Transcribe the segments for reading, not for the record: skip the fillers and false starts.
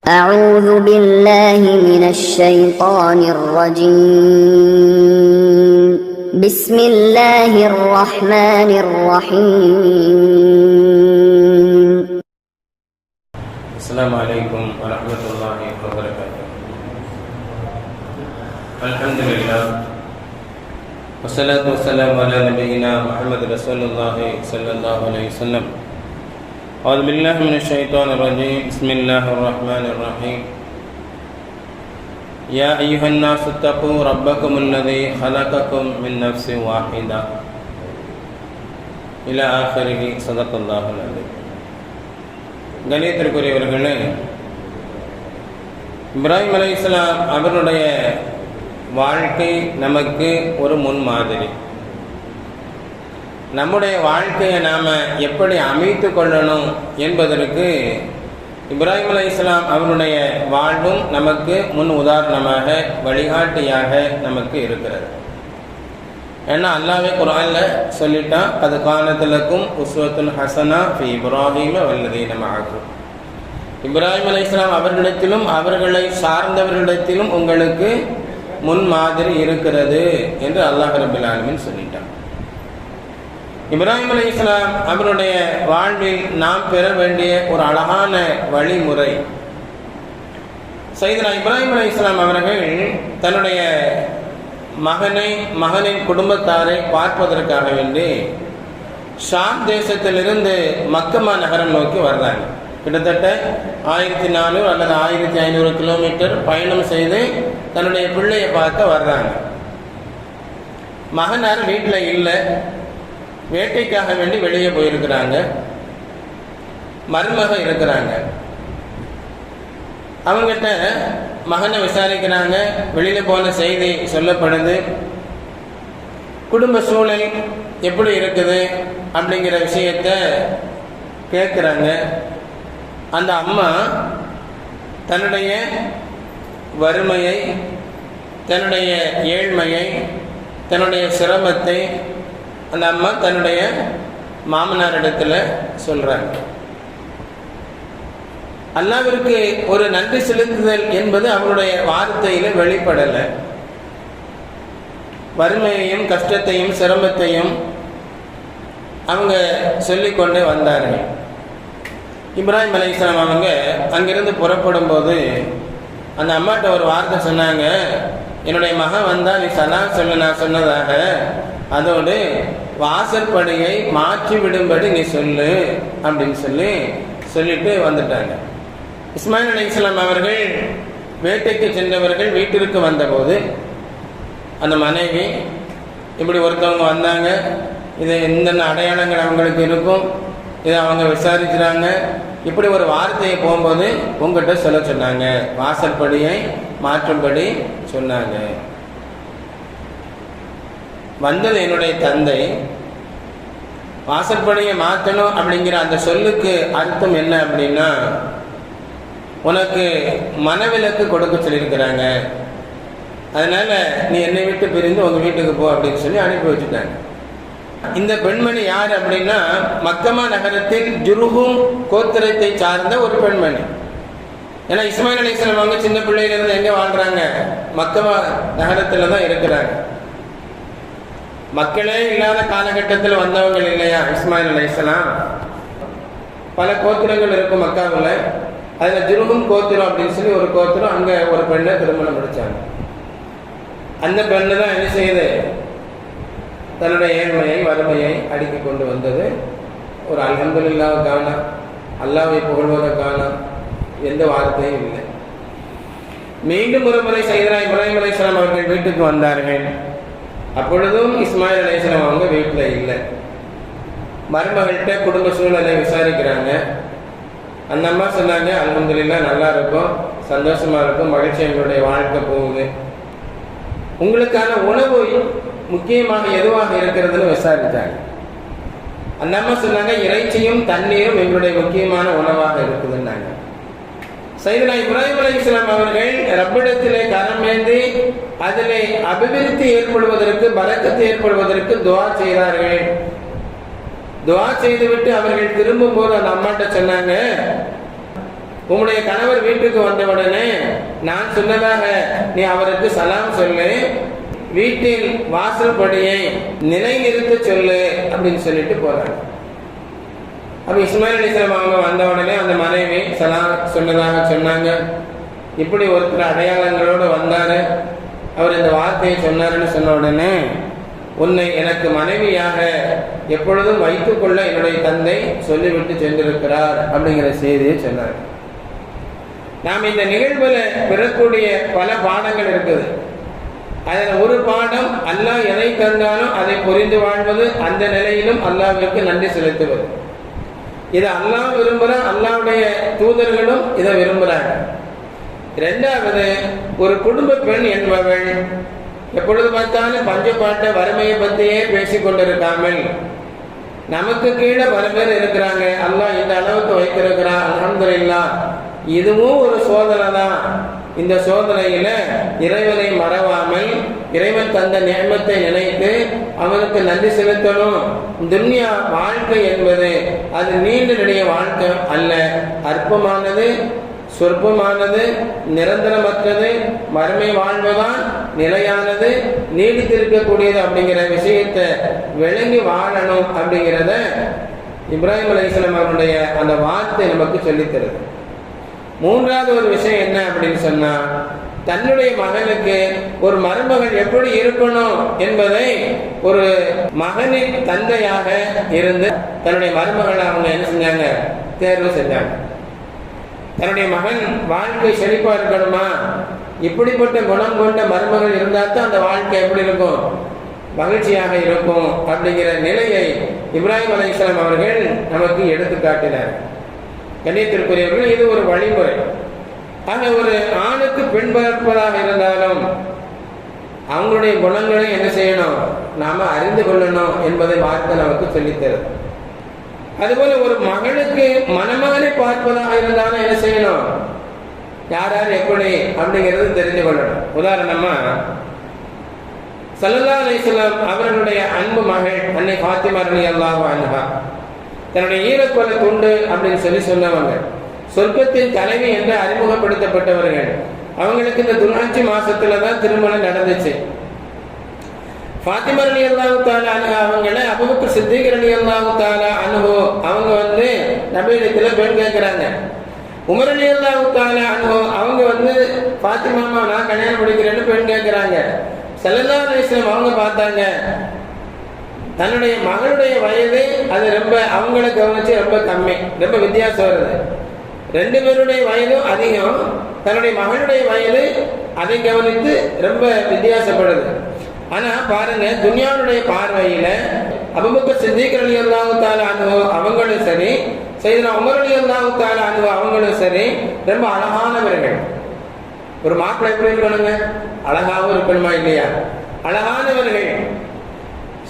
أعوذ بالله من الشيطان الرجيم بسم الله الرحمن الرحيم. السلام عليكم ورحمة الله وبركاته. الحمد لله والصلاة والسلام على نبينا محمد رسول الله صلى الله عليه وسلم. أعوذ بالله من الشيطان الرجيم. بسم الله الرحمن الرحيم. يا أيها الناس اتقوا ربكم الذي خلقكم من نفس واحدة إلى آخره. صدق الله العظيم. கணியத்திற்குரியவர்களே, இப்ராஹிம் அலைஹிஸ்ஸலாம் அவருடைய வாழ்க்கை நமக்கு ஒரு முன்மாதிரி. நம்முடைய வாழ்க்கையை நாம் எப்படி அமைத்து கொள்ளணும் என்பதற்கு இப்ராஹிம் அலைஹிஸ்ஸலாம் அவருடைய வாழ்வும் நமக்கு முன் உதாரணமாக வழிகாட்டியாக நமக்கு இருக்கிறது. ஏன்னா அல்லாஹ்வே குர்ஆன்ல சொல்லிட்டான், அது கானத்துலக்கும் உஸ்வத்துன் ஹசனா ஃபி இப்ராஹீம வல்லதீன மஅஹு. இப்ராஹிம் அலைஹிஸ்ஸலாம் அவர்களிடத்திலும் அவர்களை சார்ந்தவர்களிடத்திலும் உங்களுக்கு முன் மாதிரி இருக்கிறது என்று அல்லாஹ் ரப்பல் ஆலமீன் சொல்லிட்டான். இப்ராஹிம் அலைஹிஸ்ஸலாம் அவருடைய வாழ்வில் நாம் பெற வேண்டிய ஒரு அழகான வழிமுறை. சையதுனா இப்ராஹிம் அலைஹிஸ்ஸலாம் அவர்கள் தன்னுடைய மகனின் குடும்பத்தாரை பார்ப்பதற்காக வேண்டி ஷாம் தேசத்திலிருந்து மக்கமா நகரம் நோக்கி வர்றாங்க. கிட்டத்தட்ட 1400 அல்லது 1500 கிலோமீட்டர் பயணம் செய்து தன்னுடைய பிள்ளையை பார்க்க வர்றாங்க. மகனார் வீட்டில் இல்லை, வேட்டைக்காக வேண்டி வெளியே போயிருக்கிறாங்க. மருமக இருக்கிறாங்க. அவங்ககிட்ட மகனை விசாரிக்கிறாங்க. வெளியில் போன செய்தி சொல்லப்படுது. குடும்ப சூழல் எப்படி இருக்குது அப்படிங்கிற விஷயத்த கேட்குறாங்க. அந்த அம்மா தன்னுடைய வறுமையை, தன்னுடைய ஏழ்மையை, தன்னுடைய சிரமத்தை அந்த அம்மா தன்னுடைய மாமனாரிடத்தில் சொல்கிறாங்க. அல்லாஹ்விற்கு ஒரு நன்றி செலுத்துதல் என்பது அவருடைய வார்த்தையில் வெளிப்படலை. வறுமையையும் கஷ்டத்தையும் சிரமத்தையும் அவங்க சொல்லிக்கொண்டே வந்தார்கள். இப்ராஹிம் அலைஹிஸ்ஸலாம் அவங்க அங்கிருந்து புறப்படும் போது அந்த அம்மாட்ட ஒரு வார்த்தை சொன்னாங்க, என்னுடைய மகன் வந்தால் நீ சலாம் சொல்ல நான் சொன்னதாக, அதோடு வாசற்படியை மாற்றி விடும்படி நீ சொல்லு அப்படின்னு சொல்லிட்டு வந்துட்டாங்க. இஸ்மாயில் அலைஹிஸ்ஸலாம் அவர்கள் வேட்டைக்கு சென்றவர்கள் வீட்டிற்கு வந்தபோது அந்த மனைவி இப்படி ஒருத்தவங்க வந்தாங்க, இது இந்த அடையாளங்கள் அவங்களுக்கு இருக்கும், இதை அவங்க விசாரிக்கிறாங்க, இப்படி ஒரு வார்த்தையை போகும்போது உங்கள்கிட்ட சொல்ல சொன்னாங்க, வாசற்படியை மாற்றும்படி சொன்னாங்க. வந்தது என்னுடைய தந்தை. வாசற்படியை மாற்றணும் அப்படிங்கிற அந்த சொல்லுக்கு அர்த்தம் என்ன அப்படின்னா, உனக்கு மனவிலக்கு கொடுக்க சொல்லியிருக்கிறாங்க, அதனால நீ என்னை விட்டு பிரிந்து உங்க வீட்டுக்கு போ அப்படின்னு சொல்லி அனுப்பி வச்சுட்டாங்க. இந்த பெண்மணி யார் அப்படின்னா, மக்கமா நகரத்தில் ஜுருஹும் கோத்திரத்தை சார்ந்த ஒரு பெண்மணி. ஏன்னா இஸ்மாயில் அலைஹிஸ்ஸலாம் அவங்க சின்ன பிள்ளையிலிருந்து எங்க வாழ்றாங்க? மக்கமா நகரத்துல தான் இருக்கிறாங்க. மக்களே இல்லாத காலகட்டத்தில் வந்தவங்க இல்லையா இஸ்மாயில் அலைஹிஸ்ஸலாம். பல கோத்திரங்கள் இருக்கும் மக்காவில். அதில் ஜுருஹும் கோத்திரம் அப்படின்னு சொல்லி ஒரு கோத்திரம், அங்கே ஒரு பெண்ணை திருமணம் முடித்தாங்க. அந்த பெண்ணு தான் என்ன செய்யுது? தன்னுடைய ஏழ்மையை வறுமையை அடுக்கி கொண்டு வந்தது. ஒரு அல்ஹம்துலில்லாஹ்வுக்கான, அல்லாஹ்வை புகழ்வதற்கான எந்த வார்த்தையும் இல்லை. மீண்டும் ஒரு முறை சையதுனா இப்ராஹிம் அலைஹிஸ்ஸலாம் அவர்கள் வீட்டுக்கு வந்தார்கள். அப்பொழுதும் இஸ்மாயில் அலைஹிஸ்ஸலாம் அவங்க வீட்டில் இல்லை. மருமகள்கிட்ட குடும்ப சூழலை விசாரிக்கிறாங்க. அந்த அம்மா சொன்னாங்க, அல்ஹம்துலில்லாஹ் நல்லா இருக்கும், சந்தோஷமா இருக்கும், மகிழ்ச்சி எங்களுடைய வாழ்க்கை போகுது. உங்களுக்கான உணவு முக்கியமாக எதுவாக இருக்கிறதுன்னு விசாரித்தாங்க. அந்த அம்மா சொன்னாங்க, இறைச்சியும் தண்ணீரும் எங்களுடைய முக்கியமான உணவாக இருக்குதுன்னாங்க. சையதுனா இப்ராஹிம் அலைஹிஸ்ஸலாம் அவர்கள் ரப்பிடத்திலே கரமேந்தி அதிலே அபிவிருத்தி ஏற்படுவதற்கு, பரக்கத்து ஏற்படுவதற்கு துஆ செய்தார்கள். துஆ செய்துவிட்டு அவர்கள் திரும்பும் போது அந்த அம்மாட்ட சொன்னாங்க, உம்முடைய கணவர் வீட்டுக்கு வந்தவுடனே நான் சொன்னதாக நீ அவருக்கு சலாம் சொல்லு, வீட்டில் வாசல் படியை நிலைநிறுத்த சொல்லு அப்படின்னு சொல்லிட்டு போறாங்க. அப்ப இஸ்மாயில் அலைஹிஸ்ஸலாம் அவங்க வந்த உடனே அந்த மனைவி சலாம் சொன்னதாக சொன்னாங்க. இப்படி ஒருத்தர் அடையாளங்களோடு வந்தாரு, அவர் இந்த வார்த்தையை சொன்னாருன்னு சொன்ன உடனே, உன்னை எனக்கு மனைவியாக எப்பொழுதும் வைத்துக்கொள்ள என்னுடைய தந்தை சொல்லிவிட்டு சென்றிருக்கிறார் அப்படிங்கிற செய்தியை சொன்னார். நாம் இந்த நிகழ்வுல பெறக்கூடிய பல பாடங்கள் இருக்குது. அதில் ஒரு பாடம், அல்லாஹ் எதை தந்தாலும் அதை புரிந்து வாழ்வது, அந்த நிலையிலும் அல்லாஹ்விற்கு நன்றி செலுத்துவது. இதை அல்லாஹ் விரும்புகிறான், அல்லாஹ்வுடைய தூதர்களும் இதை விரும்புகிறாங்க. இரண்டாவது, ஒரு குடும்ப பெண் என்பவள் எப்பொழுது பார்த்தாலும் பஞ்சப்பாட்டை வறுமையை பற்றியே பேசி கொண்டிருக்காமல், நமக்கு கீழே பல பேர் இருக்கிறாங்க, அல்லாஹ் இந்த அளவுக்கு வைத்திருக்கிறான், அல்ஹம்துலில்லாஹ், இதுவும் ஒரு சோதனை தான். இந்த சோதனையில இறைவனை மறவாமல் இறைவன் தந்த நியமத்தை நினைத்து அவனுக்கு நன்றி செலுத்தணும். துன்யா வாழ்க்கை என்பது அது நீண்ட நெடிய வாழ்க்கை அல்ல, அற்பமானது, சொற்பமானது, நிரந்தரமற்றது. மறுமை வாழ்வுதான் நிலையானது, நீடித்திருக்கக்கூடியது அப்படிங்கிற விஷயத்தை விளங்கி வாழணும் அப்படிங்கிறத இப்ராஹிம் அலைஹிஸ்ஸலாம் அவருடைய அந்த வார்த்தை நமக்கு சொல்லித்தருது. மூன்றாவது ஒரு விஷயம் என்ன அப்படின்னு சொன்னா, தன்னுடைய மகனுக்கு ஒரு மருமகள் எப்படி இருக்கணும் என்பதை ஒரு மகனின் தந்தையாக இருந்து தன்னுடைய மருமகளை அவங்க என்ன செஞ்சாங்க, தேர்வு செஞ்சாங்க. தன்னுடைய மகன் வாழ்க்கை செழிப்பா இருக்கணுமா, இப்படிப்பட்ட குணம் கொண்ட மருமகள் இருந்தால் தான் அந்த வாழ்க்கை எப்படி இருக்கும், மகிழ்ச்சியாக இருக்கும் அப்படிங்கிற நிலையை இப்ராஹிம் அலைஹிஸ்ஸலாம் அவர்கள் நமக்கு எடுத்து காட்டினார். கண்ணியத்திற்குரியவர்கள், இது ஒரு வழிமுறை. ஆக ஒரு ஆணுக்கு பெண் பார்ப்பதாக இருந்தாலும் அவங்களுடைய குணங்களை என்ன செய்யணும், நாம அறிந்து கொள்ளணும் என்பதை வார்த்தை நமக்கு சொல்லித்தருது. அதுபோல ஒரு மகளுக்கு மணமகனை பார்ப்பதாக இருந்தாலும் என்ன செய்யணும், யார் யார் எப்படி அப்படிங்கிறது தெரிந்து கொள்ளணும். உதாரணமா ஸல்லல்லாஹு அலைஹி வஸல்லம் அவர்களுடைய அன்பு மகள் அன்னை ஃபாத்திமா ரலியல்லாஹு அன்ஹா தன்னுடைய ஈரக்கொலை துண்டு அப்படின்னு சொல்லி சொன்னவங்க, சொர்க்கத்தின் தலைவி என்று அறிமுகப்படுத்தப்பட்டவர்கள். அவங்களுக்கு இந்த துல்ஹஜ் மாசத்துல தான் திருமணம் நடந்துச்சு. ஃபாத்திமா ரலியல்லாஹு தஆலா அன்ஹா அவங்கள அபூபக்கர் சித்திக் ரலியல்லாஹு தஆலா அன்ஹு அவங்க வந்து நபியிடத்துல பெண் கேட்கிறாங்க. உமர் ரலியல்லாஹு தஆலா அன்ஹு அவங்க வந்து ஃபாத்திமாமா நான் கல்யாணம் முடிக்கிறேன்னு பெண் கேட்கிறாங்க. ஸல்லல்லாஹு அலைஹி வஸல்லம் அவங்க பார்த்தாங்க, தன்னுடைய மகளுடைய வயது அது ரொம்ப அவங்களை கவனிச்சு ரொம்ப கம்மி, ரொம்ப வித்தியாசம் வருது. ரெண்டு பேருடைய வயதும் அதிகம், தன்னுடைய மகளுடைய வயது அதை கவனித்து ரொம்ப வித்தியாசப்படுது. ஆனா பாருங்க, துன்யாவுடைய பார்வையில அபூபக்கர் சித்திக் ரலியல்லாஹு தஆலா அன்ஹு அவங்களும் சரி, சையதுனா உமர் ரலியல்லாஹு தஆலா அன்ஹு அவங்களும் சரி ரொம்ப அழகானவர்கள். ஒரு மாப்பிள்ளை எப்படி இருக்கணுங்க, அழகாகவும் இருக்கணுமா இல்லையா, அழகானவர்கள்,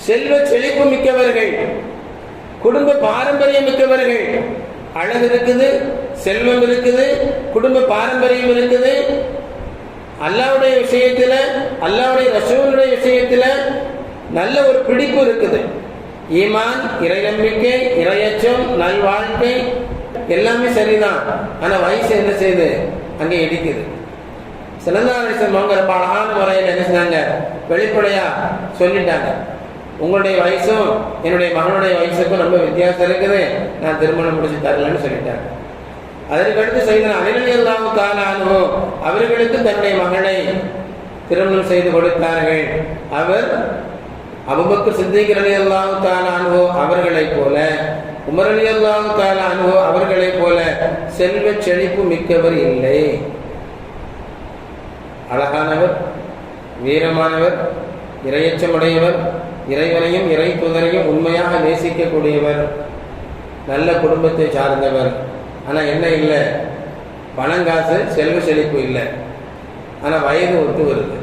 செல்வ செழிப்பு மிக்கவர்கள், குடும்ப பாரம்பரியம் மிக்கவர்கள். அழகு இருக்குது, செல்வம் இருக்குது, குடும்ப பாரம்பரியம் இருக்குது, அல்லாஹ்வுடைய விஷயத்துல அல்லாஹ்வுடைய ரசூலுடைய விஷயத்துல நல்ல ஒரு பிடிப்பு இருக்குது. ஈமான், இறை நம்பிக்கை, இறையச்சம், நல்வாழ்க்கை எல்லாமே சரிதான். ஆனா வயசு என்ன செய்யுது, அங்கே இடிக்குது. ஸல்லல்லாஹு அலைஹி வஸல்லம் அவங்க ரொம்ப அழகான முறையில் என்ன செஞ்சாங்க, வெளிப்படையா சொல்லிட்டாங்க, உங்களுடைய வயசும் என்னுடைய மகனுடைய வயசுக்கும் ரொம்ப வித்தியாசம் இருக்குது, நான் திருமணம் முடிச்சு தரலன்னு சொல்லிட்டாங்க. அதற்கடுத்து சையதுனா அலி ரலியல்லாஹு தஆலா அன்ஹு அவர்களுக்கு தன்னுடைய மகளை திருமணம் செய்து கொடுத்தார்கள். அவர் அபூபக்கர் சித்திக் ரலியல்லாஹு தஆலா அன்ஹு அவர்களைப் போல, உமர் ரலியல்லாஹு தஆலா அன்ஹு அவர்களைப் போல செல்வ செழிப்பு மிக்கவர் இல்லை. அழகானவர், வீரமானவர், இறையச்சமுடையவர், இறைவனையும் இறை தூதரையும் உண்மையாக நேசிக்கக்கூடியவர், நல்ல குடும்பத்தை சார்ந்தவர். ஆனால் என்ன இல்லை, பணங்காசு செல்வ செழிப்பு இல்லை, ஆனால் வயது ஒத்து வருது.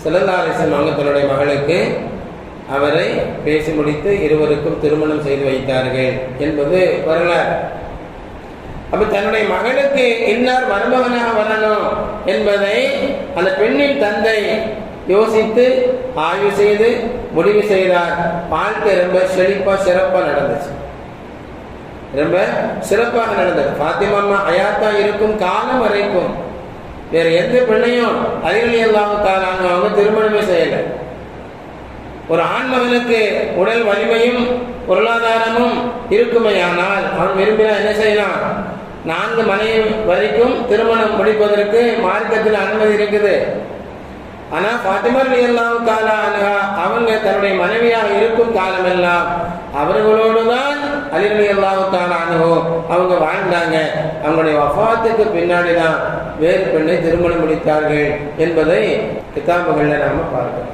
ஸல்லல்லாஹு அலைஹி வஸல்லம் அவங்க தன்னுடைய மகளுக்கு அவரை பேசி முடித்து இருவருக்கும் திருமணம் செய்து வைத்தார்கள் என்பது வரலாறு. அப்ப தன்னுடைய மகளுக்கு இன்னார் மருமகனாக வரணும் என்பதை அந்த பெண்ணின் தந்தை யோசித்து ஆய்வு செய்து முடிவு செய்தார். வாழ்க்கை ரொம்ப செழிப்பா சிறப்பா நடந்துச்சு. ரொம்ப சிறப்பாக நடந்தது. ஃபாத்திமா அம்மா ஹயாத்தா இருக்கும் காலம் வரைக்கும் வேற எந்த பெண்ணையும் அலி ரலியல்லாஹு தஆலா அவங்க திருமணமே செய்யலை. ஒரு ஆண்மகனுக்கு உடல் வலிமையும் பொருளாதாரமும் இருக்குமையானால் அவன் விரும்பினா என்ன செய்யலாம், 4 மனைவி வரைக்கும் திருமணம் முடிப்பதற்கு மார்க்கத்தில் அனுமதி இருக்குது. ஆனா ஃபாத்திமா ரலியல்லாஹு தஆலா அன்ஹா அவங்க தன்னுடைய மனைவியாக இருக்கும் காலமெல்லாம் அவர்களோடுதான் அலி ரலியல்லாஹு தஆலா அன்ஹு அவங்க வாழ்ந்தாங்க. அவங்களுடைய வஃபாத்துக்கு பின்னாடிதான் வேறு பெண்ணை திருமணம் முடித்தார்கள் என்பதை கிதாபுகளில் நாம பார்க்கிறோம்.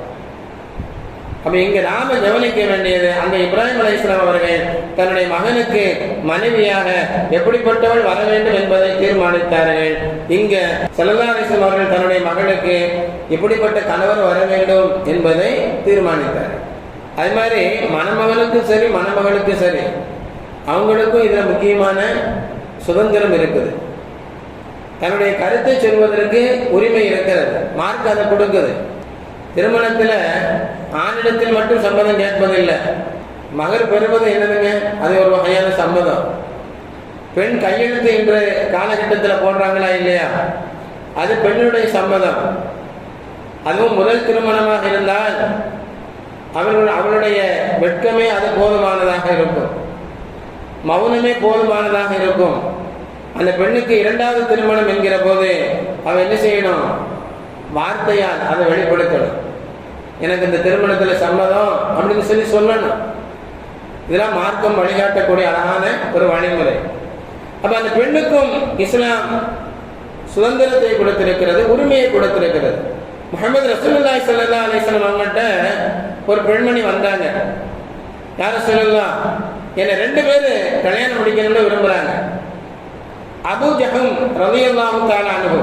அப்ப இங்க நாம கவனிக்க வேண்டியது, அங்க இப்ராஹிம் அலைஹிஸ்ஸலாம் அவர்கள் தன்னுடைய மகனுக்கு மனைவியாக எப்படிப்பட்டவள் வர வேண்டும் என்பதை தீர்மானித்தார்கள். இங்க ஸல்லல்லாஹு அலைஹி வஸல்லம் அவர்கள் தன்னுடைய மகளுக்கு எப்படிப்பட்ட கணவர் வர வேண்டும் என்பதை தீர்மானித்தார். அது மாதிரி மணமகனுக்கும் சரி மணமகளுக்கும் சரி அவங்களுக்கும் இதுல முக்கியமான சுதந்திரம் இருக்குது. தன்னுடைய கருத்தை சொல்வதற்கு உரிமை இருக்கிறது. மார்க் அதை கொடுக்குது. திருமணத்துல ஆணிடத்தில் மட்டும் சம்மதம் கேட்பதில்லை. மகர் பெறுவது என்னதுங்க, அது ஒரு வகையான சம்மதம். பெண் கையெழுத்து இன்று காலகட்டத்தில் போடுறாங்களா இல்லையா, அது பெண்ணுடைய சம்மதம். அதுவும் முதல் திருமணமாக இருந்தால் அவளுடைய வெட்கமே அது போதுமானதாக இருக்கும், மௌனமே போதுமானதாக இருக்கும். அந்த பெண்ணுக்கு 2வது திருமணம் என்கிற போது அவன் என்ன செய்யணும், வார்த்தையால் அதை வெளிப்படுத்தணும். எனக்கு இந்த திருமணத்துல சம்மதம் அப்படின்னு சொல்லணும். இதெல்லாம் மார்க்கம் வழிகாட்டக்கூடிய அழகான ஒரு வழிமுறை. அப்ப அந்த பெண்ணுக்கும் இஸ்லாம் சுதந்திரத்தை கொடுத்திருக்கிறது, உரிமையை கொடுத்திருக்கிறது. முஹம்மது ரசூலுல்லாஹி ஸல்லல்லாஹு அலைஹி வஸல்லம் அவங்கள்ட்ட ஒரு பெண்மணி வந்தாங்க. யார் ரசூலுல்லாஹ், என்னை 2 பேர் கல்யாணம் முடிக்கணும்னு விரும்புறாங்க. அபூ ஜஹம் ரலியல்லாஹு தஆலா அன்ஹு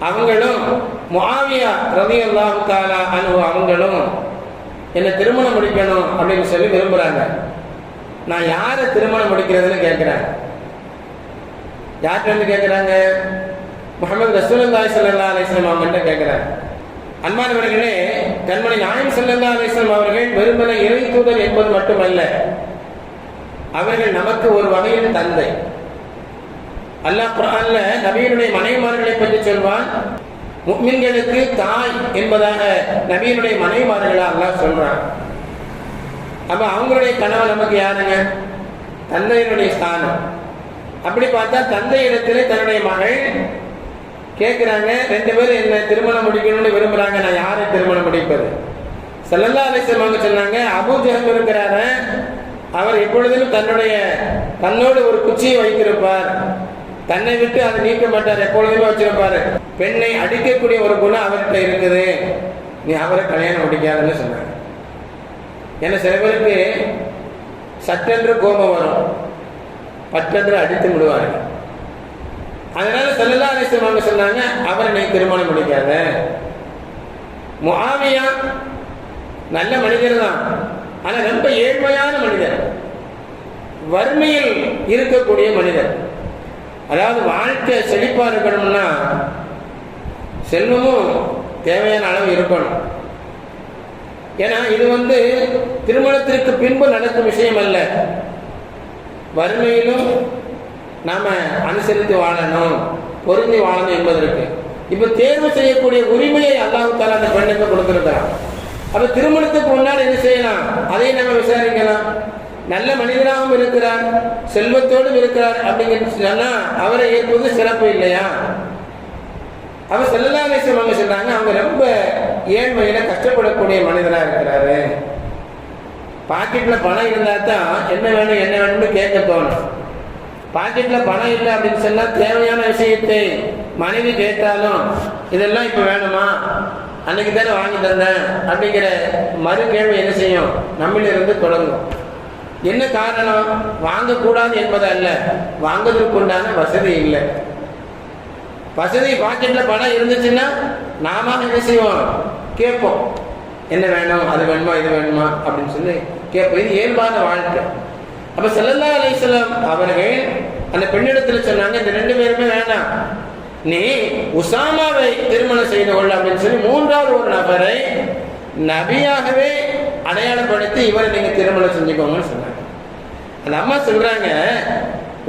அவங்களும் முஆவியா ரலியல்லாஹு தஆலா அன்ஹு அவங்களும் என்னை திருமணம் முடிக்கணும் அப்படின்னு சொல்லி விரும்புறாங்க. நான் யாரை திருமணம் முடிக்கிறதுன்னு கேட்கிறேன். யார்கிட்ட வந்து கேட்கிறாங்க, முஹம்மது ரசூலுல்லாஹி ஸல்லல்லாஹு அலைஹி வஸல்லம் அவங்கள்ட்ட கேட்கிறாங்க. அன்பானவர்களே, கண்மணி நாயகம் ஸல்லல்லாஹு அலைஹி வஸல்லம் அவர்கள் வெறுமனே இறை தூதர் என்பது மட்டுமல்ல, அவர்கள் நமக்கு ஒரு வகையில் தந்தை. அல்லாஹ் குர்ஆன்ல நபியினுடைய மனைவிமார்களை பற்றி சொல்வான். முஃமின்களுக்கு தாய் என்பதாக நபியினுடைய மனைவிமார்களை அல்லாஹ் சொல்றான். அப்ப அவங்களுடைய கணவன் நமக்கு யாருங்க, தந்தையினுடைய ஸ்தானம். அப்படி பார்த்தா தந்தை இடத்திலே தன்னுடைய மகள் கேட்கிறாங்க, 2 பேரும் என்ன திருமணம் முடிக்கணும்னு விரும்புறாங்க, நான் யாரை திருமணம் முடிப்பது? ஸல்லல்லாஹு அலைஹி வஸல்லம் சொன்னாங்க, அபூ ஜஹல் இருக்கிறாரு, அவர் எப்பொழுதும் தன்னோடு ஒரு குச்சியை வைத்திருப்பார், தன்னை விட்டு அதை நீக்க மாட்டார், எப்பொழுதுமே வச்சிருப்பாரு. பெண்ணை அடிக்கக்கூடிய ஒரு குணம் அவர்கிட்ட இருக்குது, நீ அவரை கல்யாணம் முடிக்காதுன்னு சொன்னாங்க. ஏன்னா சில பேருக்கு சட்டென்று கோபம் வரும், பற்றென்று அடித்து விடுவார்கள். அதனால ஸல்லல்லாஹு அலைஹி வஸல்லம் சொன்னாங்க, அவரை நீ திருமணம் முடிக்காத. முஆவியா நல்ல மனிதர் தான், ஆனா ரொம்ப ஏழ்மையான மனிதர், வறுமையில் இருக்கக்கூடிய மனிதர். அதாவது வாழ்க்கை செழிப்பா இருக்கணும்னா செல்வமும் தேவையான அளவு இருக்கணும். ஏன்னா இது திருமணத்திற்கு பின்பு நடக்கும் விஷயம் அல்ல. வறுமையிலும் நாம அனுசரித்து வாழணும், பொருந்தி வாழணும் என்பதற்கு இப்ப தேர்வு செய்யக்கூடிய உரிமையை அல்லாஹ் தஆலா அந்த பெண்ணுக்கு கொடுத்திருக்கிறான். அப்ப திருமணத்துக்கு முன்னால் என்ன செய்யலாம், அதை நம்ம விசாரிக்கலாம். நல்ல மனிதனாகவும் இருக்கிறார், செல்வத்தோடும் இருக்கிறார் அப்படிங்கிறது சொன்னா அவரை ஏற்பது சிறப்பு இல்லையா? அவ ஸல்லல்லாஹு அலைஹி வஸல்லம் சொன்னாங்க, அவங்க ரொம்ப ஏழ்மையில கஷ்டப்படக்கூடிய மனிதனா இருக்கிறாரு. பாக்கெட்ல பணம் இருந்தா தான் என்ன வேணும்னு கேட்க தோணும். பாக்கெட்ல பணம் இல்லை அப்படின்னு சொன்னா தேவையான விஷயத்தை மனைவி கேட்டாலும் இதெல்லாம் இப்ப வேணுமா, அன்னைக்கு தானே வாங்கி தந்தேன் அப்படிங்கிற மறு கேள்வி என்ன செய்யும், நம்மளிருந்து தொடங்கும். என்ன காரணம், வாங்கக்கூடாது என்பது அல்ல, வாங்குவதற்குண்டான வசதி இல்லை. வசதி பாக்கெட்ல பணம் இருந்துச்சுன்னா நாம என்ன செய்வோம், கேட்போம், என்ன வேணும், அது வேணுமா, இது வேணுமா அப்படின்னு சொல்லி கேட்போம். இது இயல்பான வாழ்க்கை. அப்ப ஸல்லல்லாஹு அலைஹி வஸல்லம் அவர்கள் அந்த பெண்ணிடத்துல சொன்னாங்க, இந்த 2 பேருமே வேணாம், நீ உசாமாவை திருமணம் செய்து கொள்ள அப்படின்னு சொல்லி 3வது ஒரு நபரை நபியாகவே அடையாளப்படுத்தி இவரை நீங்க திருமணம் செஞ்சுக்கோங்கன்னு சொன்னாங்க. அந்த அம்மா சொல்றாங்க,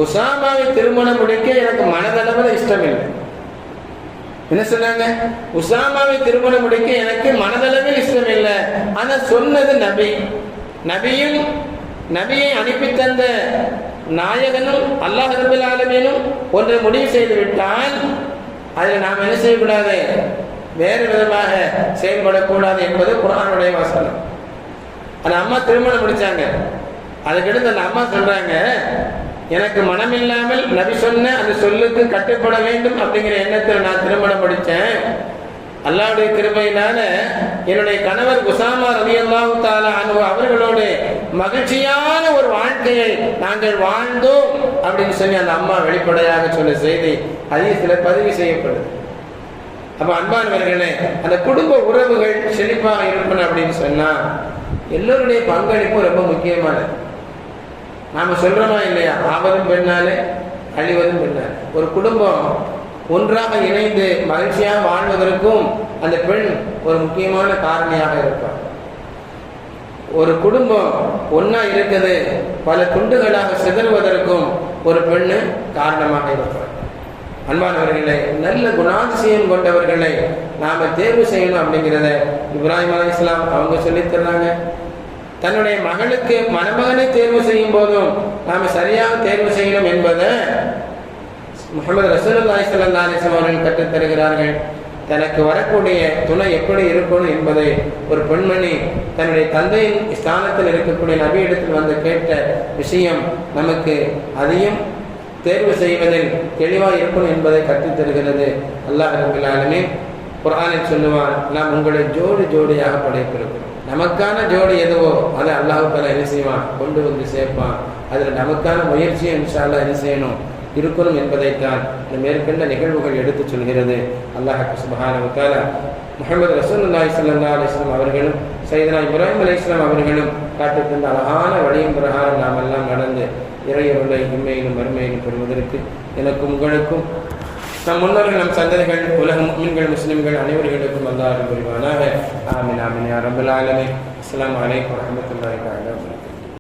உசாமாவை திருமணம் முடிக்க எனக்கு மனதளவில் இஷ்டம் இல்லை. என்ன சொன்னாங்க? உசாமாவை திருமணம் முடிக்க எனக்கு மனதளவில் இஷ்டம் இல்லை. ஆனா சொன்னது நபி, நபியை அனுப்பி தந்த நாயகனும் அல்லாஹ் ரப்பல் ஆலமீனும் ஒன்றை முடிவு செய்து விட்டால் அதில் நாம் என்ன செய்யக்கூடாது, வேறு விதமாக செயல்படக்கூடாது என்பது குர்ஆனுடைய வசனம். அந்த அம்மா திருமணம் முடிச்சாங்க. அதுக்கடுத்து அந்த அம்மா சொல்றாங்க, எனக்கு மனம் இல்லாமல் நபி சொன்ன அந்த சொல்லுக்கு கட்டுப்பட வேண்டும் அப்படிங்கிற எண்ணத்தில் நான் திருமணம் முடித்தேன். அல்லாஹ்வுடைய கிருபையினால என்னுடைய கணவர் உசாமா ரலியல்லாஹு தஆலா அன்ஹு அவர்களோடு மகிழ்ச்சியான ஒரு வாழ்க்கையை நாங்கள் வாழ்ந்தோம் அப்படின்னு சொல்லி அந்த அம்மா வெளிப்படையாக சொன்ன செய்தி ஹதீஸ்ல பதிவு செய்யப்படுது. அப்ப அன்பானவர்களே, அந்த குடும்ப உறவுகள் செழிப்பாக இருக்கணும் அப்படின்னு சொன்னா எல்லோருடைய பங்களிப்பு ரொம்ப முக்கியமானது. நாம சொல்றோமா இல்லையா, ஆவதும் பெண்ணாலே அழிவதும் பெண்ணாலே. ஒரு குடும்பம் ஒன்றாக இணைந்து மகிழ்ச்சியாக வாழ்வதற்கும் அந்த பெண் ஒரு முக்கியமான காரணியாக இருப்பார். ஒரு குடும்பம் ஒன்னா இருக்குது பல துண்டுகளாக சிதறுவதற்கும் ஒரு பெண்ணு காரணமாக இருப்பார். அன்பானவர்களை, நல்ல குணாதிசயம் கொண்டவர்களை நாம தேர்வு செய்யணும் அப்படிங்கிறத இப்ராஹிம் அலைஹிஸ்ஸலாம் அவங்க சொல்லித் தர்றாங்க. தன்னுடைய மகளுக்கு மணமகனை தேர்வு செய்யும் போதும் நாம சரியாக தேர்வு செய்யணும் என்பதை முஹம்மது ரசூலுல்லாஹி ஸல்லல்லாஹு அலைஹி வஸல்லம் அவர்கள் கற்றுத் தருகிறார்கள். தனக்கு வரக்கூடிய துணை எப்படி இருக்கணும் என்பதை ஒரு பெண்மணி தன்னுடைய தந்தையின் ஸ்தானத்தில் இருக்கக்கூடிய நபியிடத்தில் வந்து கேட்ட விஷயம் நமக்கு அதையும் தேர்வு செய்வதில் தெளிவாக இருக்கணும் என்பதை கற்றுத் தருகிறது. அல்லாஹ் ரப்பல் ஆலமீன் குர்ஆனில் சொல்லுவான், நாம் உங்களை ஜோடி ஜோடியாக படைத்திருக்கிறோம். நமக்கான ஜோடி எதுவோ அதை அல்லாஹ் தஆலா என்ன செய்வான், கொண்டு வந்து சேர்ப்பான். அதில் நமக்கான முயற்சியை இன்ஷா அல்லாஹ் என்ன செய்யணும், இருக்கணும் என்பதைத்தான் இந்த மேற்கண்ட நிகழ்வுகள் எடுத்துச் சொல்கிறது. அல்லாஹ் சுப்ஹானஹு வ தஆலா முஹம்மது ரசூலுல்லாஹி ஸல்லல்லாஹு அலைஹி வஸல்லம் அவர்களும் சையதுனா இப்ராஹிம் அலைஹிஸ்ஸலாம் அவர்களும் காட்டித் தந்த அழகான வழியின் பிரகாரம் நாம் எல்லாம் நடந்து இறையருளை இம்மையிலும் மறுமையிலும் பெறுவதற்கு எனக்கும் உங்களுக்கும் நம் முன்னோர்கள் நம் சந்ததிகள் உலக முஃமின்கள் முஸ்லிம்கள் அனைவர்களுக்கும் அல்லாஹ் புரிவானாக. ஆமீன் ஆமீன் யா ரப்பல் ஆலமீன். அஸ்ஸலாமு அலைக்கும் வரஹ்மத்துல்லாஹி வபரகாத்துஹு.